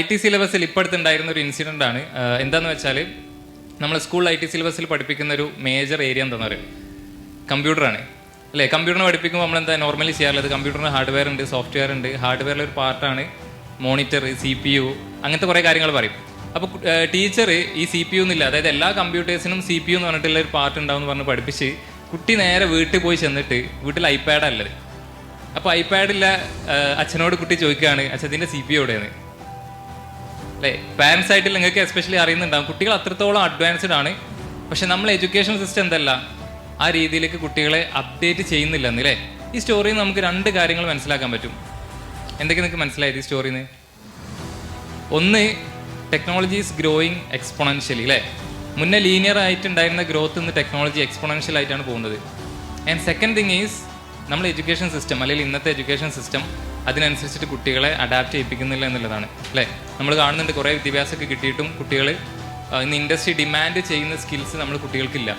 IT സിലബസിൽ ഇപ്പോഴത്തുണ്ടായിരുന്ന ഒരു incident ആണ്. എന്താണെന്ന് വെച്ചാൽ നമ്മൾ സ്കൂൾ IT സിലബസിൽ പഠിപ്പിക്കുന്ന ഒരു മേജർ ഏരിയ എന്താണെന്ന് പറയും കമ്പ്യൂട്ടറാണ് അല്ലേ. കമ്പ്യൂട്ടറിനെ പഠിപ്പിക്കുമ്പോൾ നമ്മളെന്താ നോർമലി ചെയ്യാറുള്ളത്, കമ്പ്യൂട്ടറിന് ഹാർഡ്വെയർ ഉണ്ട്, സോഫ്റ്റ്വെയർ ഉണ്ട്. ഹാർഡ്വെയറിലെ ഒരു പാർട്ടാണ് മോണിറ്റർ, CPU, അങ്ങനത്തെ കുറേ കാര്യങ്ങൾ പറയും. അപ്പോൾ ടീച്ചർ ഈ CPU എന്നില്ല, അതായത് എല്ലാ കമ്പ്യൂട്ടേഴ്സിനും CPU എന്ന് പറഞ്ഞിട്ടുള്ള ഒരു പാർട്ട് ഉണ്ടാവും എന്ന് പറഞ്ഞ് പഠിപ്പിച്ച് കുട്ടി നേരെ വീട്ടിൽ പോയി ചെന്നിട്ട് വീട്ടിൽ ഐപാഡല്ലത്. അപ്പോൾ ഐപാഡില്ല അച്ഛനോട് കുട്ടി ചോദിക്കുകയാണ്, അച്ഛൻ്റെ CPU എവിടെയാണ് അല്ലേ. പാരൻസ് ആയിട്ട് നിങ്ങൾക്ക് എസ്പെഷ്യലി അറിയുന്നുണ്ടാകും, കുട്ടികൾ അത്രത്തോളം അഡ്വാൻസ്ഡ് ആണ്. പക്ഷെ നമ്മൾ എഡ്യൂക്കേഷൻ സിസ്റ്റം എന്തല്ല ആ രീതിയിലേക്ക് കുട്ടികളെ അപ്ഡേറ്റ് ചെയ്യുന്നില്ല എന്നല്ലേ. ഈ സ്റ്റോറിയിൽ നിന്ന് നമുക്ക് രണ്ട് കാര്യങ്ങൾ മനസ്സിലാക്കാൻ പറ്റും. എന്തൊക്കെ നിങ്ങൾക്ക് മനസ്സിലായത് ഈ സ്റ്റോറിയിൽ നിന്ന്? ഒന്ന്, ടെക്നോളജി ഈസ് ഗ്രോയിങ് എക്സ്പൊണൻഷ്യലി അല്ലേ. മുന്നേ ലീനിയർ ആയിട്ടുണ്ടായിരുന്ന ഗ്രോത്ത് ഇന്ന് ടെക്നോളജി എക്സ്പൊണൻഷ്യൽ ആയിട്ടാണ് പോകുന്നത്. ആൻഡ് സെക്കൻഡ് തിങ് ഈസ് നമ്മൾ എഡ്യൂക്കേഷൻ സിസ്റ്റം അല്ലെങ്കിൽ ഇന്നത്തെ എഡ്യൂക്കേഷൻ സിസ്റ്റം അതിനനുസരിച്ചിട്ട് കുട്ടികളെ അഡാപ്റ്റ് ചെയ്യിപ്പിക്കുന്നില്ല എന്നുള്ളതാണ് അല്ലേ. നമ്മൾ കാണുന്നുണ്ട് കുറേ വിദ്യാഭ്യാസമൊക്കെ കിട്ടിയിട്ടും കുട്ടികൾ ഇന്ന് ഇൻഡസ്ട്രി ഡിമാൻഡ് ചെയ്യുന്ന സ്കിൽസ് നമ്മൾ കുട്ടികൾക്കില്ല.